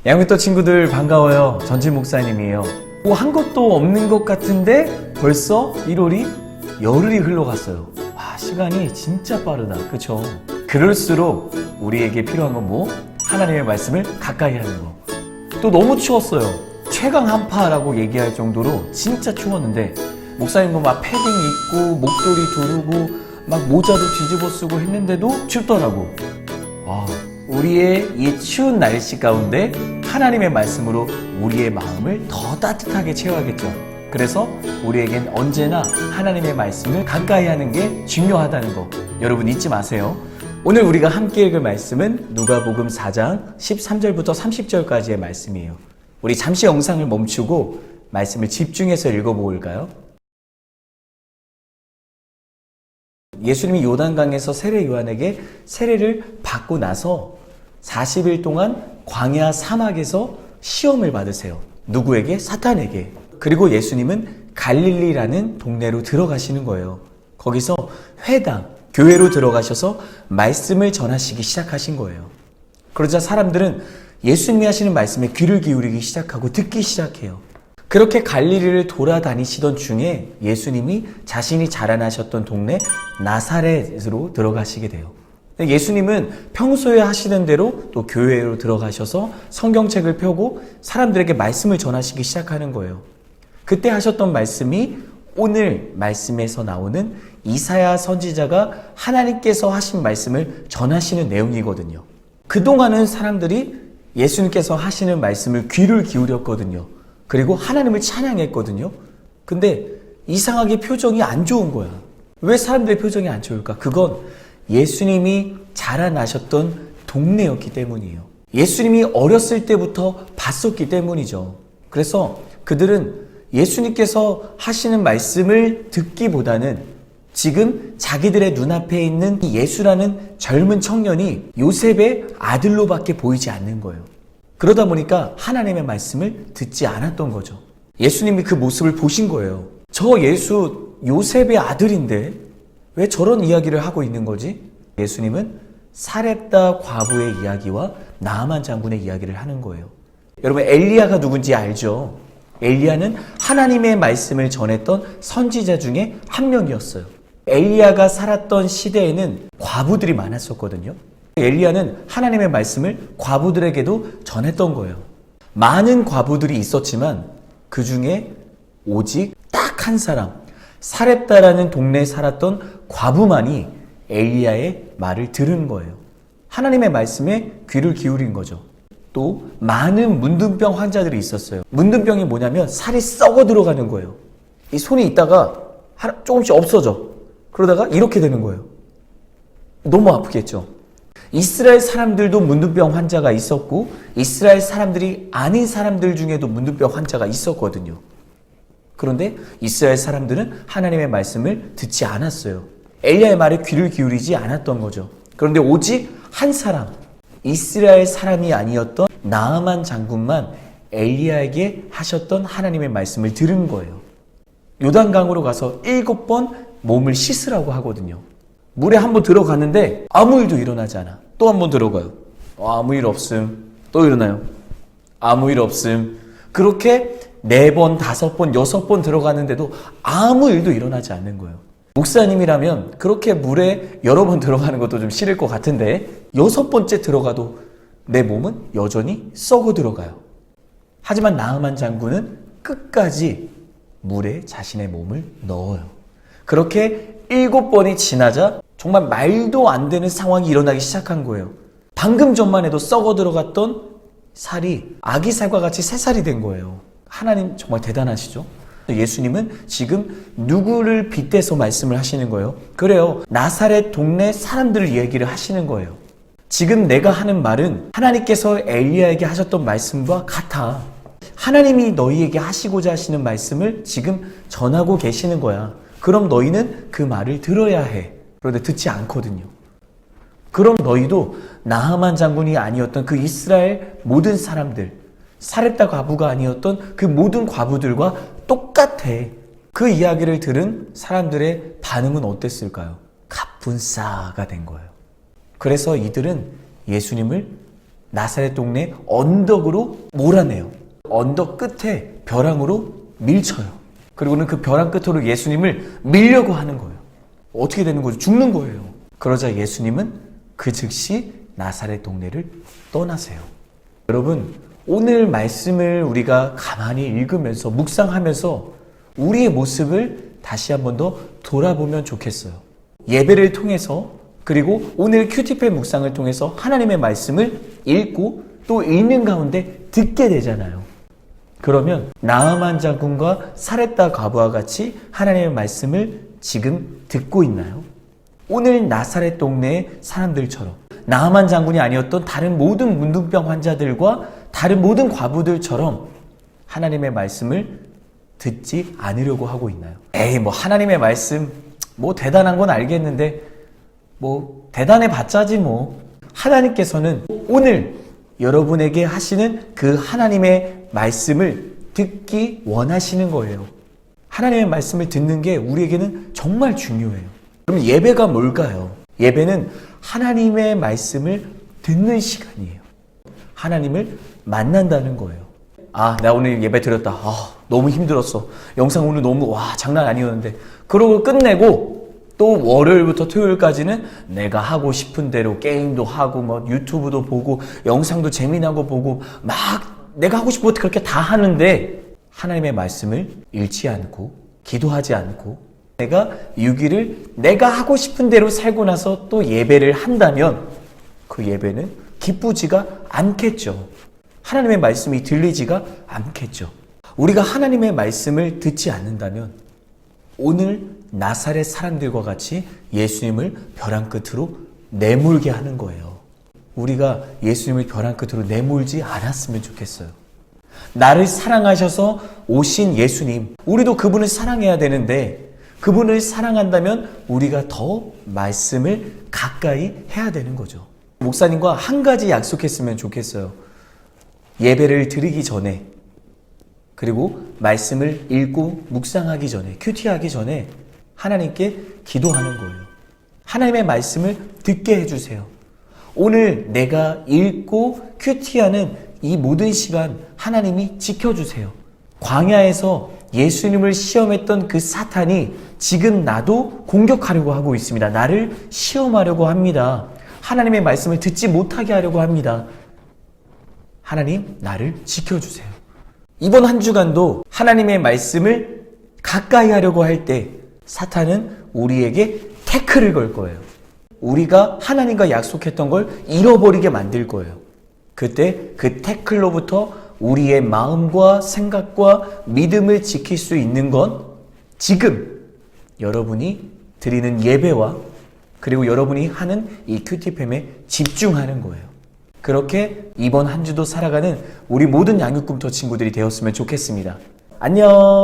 양육도 친구들 반가워요. 전진 목사님이에요. 뭐 한 것도 없는 것 같은데 벌써 1월이 열흘이 흘러갔어요. 와, 시간이 진짜 빠르다. 그쵸? 그럴수록 우리에게 필요한 건 뭐? 하나님의 말씀을 가까이 하는 거. 또 너무 추웠어요. 최강 한파라고 얘기할 정도로 진짜 추웠는데 목사님도 막 패딩 입고 목도리 두르고 막 모자도 뒤집어 쓰고 했는데도 춥더라고. 와, 우리의 이 추운 날씨 가운데 하나님의 말씀으로 우리의 마음을 더 따뜻하게 채워야겠죠. 그래서 우리에겐 언제나 하나님의 말씀을 가까이 하는 게 중요하다는 거 여러분 잊지 마세요. 오늘 우리가 함께 읽을 말씀은 누가복음 4장 13절부터 30절까지의 말씀이에요. 우리 잠시 영상을 멈추고 말씀을 집중해서 읽어볼까요? 예수님이 요단강에서 세례 요한에게 세례를 받고 나서 40일 동안 광야 사막에서 시험을 받으세요. 누구에게? 사탄에게. 그리고 예수님은 갈릴리라는 동네로 들어가시는 거예요. 거기서 회당, 교회로 들어가셔서 말씀을 전하시기 시작하신 거예요. 그러자 사람들은 예수님이 하시는 말씀에 귀를 기울이기 시작하고 듣기 시작해요. 그렇게 갈릴리를 돌아다니시던 중에 예수님이 자신이 자라나셨던 동네 나사렛으로 들어가시게 돼요. 예수님은 평소에 하시는 대로 또 교회로 들어가셔서 성경책을 펴고 사람들에게 말씀을 전하시기 시작하는 거예요. 그때 하셨던 말씀이 오늘 말씀에서 나오는 이사야 선지자가 하나님께서 하신 말씀을 전하시는 내용이거든요. 그동안은 사람들이 예수님께서 하시는 말씀을 귀를 기울였거든요. 그리고 하나님을 찬양했거든요. 근데 이상하게 표정이 안 좋은 거야. 왜 사람들의 표정이 안 좋을까? 그건 예수님이 자라나셨던 동네였기 때문이에요. 예수님이 어렸을 때부터 봤었기 때문이죠. 그래서 그들은 예수님께서 하시는 말씀을 듣기보다는 지금 자기들의 눈앞에 있는 예수라는 젊은 청년이 요셉의 아들로밖에 보이지 않는 거예요. 그러다 보니까 하나님의 말씀을 듣지 않았던 거죠. 예수님이 그 모습을 보신 거예요. 저 예수 요셉의 아들인데 왜 저런 이야기를 하고 있는 거지? 예수님은 사렙다 과부의 이야기와 나아만 장군의 이야기를 하는 거예요. 여러분 엘리야가 누군지 알죠? 엘리야는 하나님의 말씀을 전했던 선지자 중에 한 명이었어요. 엘리야가 살았던 시대에는 과부들이 많았었거든요. 엘리야는 하나님의 말씀을 과부들에게도 전했던 거예요. 많은 과부들이 있었지만 그 중에 오직 딱 한 사람, 사렙다라는 동네에 살았던 과부만이 엘리야의 말을 들은 거예요. 하나님의 말씀에 귀를 기울인 거죠. 또 많은 문둥병 환자들이 있었어요. 문둥병이 뭐냐면 살이 썩어 들어가는 거예요. 이 손이 있다가 조금씩 없어져. 그러다가 이렇게 되는 거예요. 너무 아프겠죠. 이스라엘 사람들도 문둥병 환자가 있었고 이스라엘 사람들이 아닌 사람들 중에도 문둥병 환자가 있었거든요. 그런데 이스라엘 사람들은 하나님의 말씀을 듣지 않았어요. 엘리야의 말에 귀를 기울이지 않았던 거죠. 그런데 오직 한 사람, 이스라엘 사람이 아니었던 나아만 장군만 엘리야에게 하셨던 하나님의 말씀을 들은 거예요. 요단강으로 가서 7번 몸을 씻으라고 하거든요. 물에 한번 들어갔는데 아무 일도 일어나지 않아. 또 한번 들어가요. 아무 일 없음. 또 일어나요. 아무 일 없음. 그렇게 4번, 5번, 6번 들어가는데도 아무 일도 일어나지 않는 거예요. 목사님이라면 그렇게 물에 여러 번 들어가는 것도 좀 싫을 것 같은데 6번째 들어가도 내 몸은 여전히 썩어 들어가요. 하지만 나아만 장군은 끝까지 물에 자신의 몸을 넣어요. 그렇게 7번이 지나자 정말 말도 안 되는 상황이 일어나기 시작한 거예요. 방금 전만 해도 썩어 들어갔던 살이 아기살과 같이 새살이 된 거예요. 하나님 정말 대단하시죠? 예수님은 지금 누구를 빗대서 말씀을 하시는 거예요? 그래요. 나사렛 동네 사람들을 얘기를 하시는 거예요. 지금 내가 하는 말은 하나님께서 엘리야에게 하셨던 말씀과 같아. 하나님이 너희에게 하시고자 하시는 말씀을 지금 전하고 계시는 거야. 그럼 너희는 그 말을 들어야 해. 그런데 듣지 않거든요. 그럼 너희도 나아만 장군이 아니었던 그 이스라엘 모든 사람들, 사렙다 과부가 아니었던 그 모든 과부들과 똑같아. 그 이야기를 들은 사람들의 반응은 어땠을까요? 갑분싸가 된 거예요. 그래서 이들은 예수님을 나사렛 동네 언덕으로 몰아내요. 언덕 끝에 벼랑으로 밀쳐요. 그리고는 그 벼랑 끝으로 예수님을 밀려고 하는 거예요. 어떻게 되는 거죠? 죽는 거예요. 그러자 예수님은 그 즉시 나사렛 동네를 떠나세요. 여러분, 오늘 말씀을 우리가 가만히 읽으면서 묵상하면서 우리의 모습을 다시 한 번 더 돌아보면 좋겠어요. 예배를 통해서 그리고 오늘 큐티패 묵상을 통해서 하나님의 말씀을 읽고 또 읽는 가운데 듣게 되잖아요. 그러면 나아만 장군과 사렙다 과부와 같이 하나님의 말씀을 지금 듣고 있나요? 오늘 나사렛 동네의 사람들처럼 나아만 장군이 아니었던 다른 모든 문둥병 환자들과 다른 모든 과부들처럼 하나님의 말씀을 듣지 않으려고 하고 있나요? 에이, 뭐 하나님의 말씀 뭐 대단한 건 알겠는데 뭐 대단해 봤자지 뭐. 하나님께서는 오늘 여러분에게 하시는 그 하나님의 말씀을 듣기 원하시는 거예요. 하나님의 말씀을 듣는 게 우리에게는 정말 중요해요. 그럼 예배가 뭘까요? 예배는 하나님의 말씀을 듣는 시간이에요. 하나님을 만난다는 거예요. 아, 나 오늘 예배 드렸다. 아, 너무 힘들었어. 영상 오늘 너무 장난 아니었는데. 그러고 끝내고 또 월요일부터 토요일까지는 내가 하고 싶은 대로 게임도 하고 뭐 유튜브도 보고 영상도 재미난 거 보고 막 내가 하고 싶은 것 그렇게 다 하는데 하나님의 말씀을 읽지 않고 기도하지 않고 내가 6일을 내가 하고 싶은 대로 살고 나서 또 예배를 한다면 그 예배는 기쁘지가 않겠죠. 하나님의 말씀이 들리지가 않겠죠. 우리가 하나님의 말씀을 듣지 않는다면 오늘 나사렛 사람들과 같이 예수님을 벼랑 끝으로 내몰게 하는 거예요. 우리가 예수님을 벼랑 끝으로 내몰지 않았으면 좋겠어요. 나를 사랑하셔서 오신 예수님, 우리도 그분을 사랑해야 되는데 그분을 사랑한다면 우리가 더 말씀을 가까이 해야 되는 거죠. 목사님과 한 가지 약속했으면 좋겠어요. 예배를 드리기 전에 그리고 말씀을 읽고 묵상하기 전에 큐티하기 전에 하나님께 기도하는 거예요. 하나님의 말씀을 듣게 해주세요. 오늘 내가 읽고 큐티하는 이 모든 시간 하나님이 지켜주세요. 광야에서 예수님을 시험했던 그 사탄이 지금 나도 공격하려고 하고 있습니다. 나를 시험하려고 합니다. 하나님의 말씀을 듣지 못하게 하려고 합니다. 하나님, 나를 지켜주세요. 이번 한 주간도 하나님의 말씀을 가까이 하려고 할 때 사탄은 우리에게 태클을 걸 거예요. 우리가 하나님과 약속했던 걸 잃어버리게 만들 거예요. 그때 그 태클로부터 우리의 마음과 생각과 믿음을 지킬 수 있는 건 지금 여러분이 드리는 예배와 그리고 여러분이 하는 이 큐티팸에 집중하는 거예요. 그렇게 이번 한 주도 살아가는 우리 모든 양육금토 친구들이 되었으면 좋겠습니다. 안녕.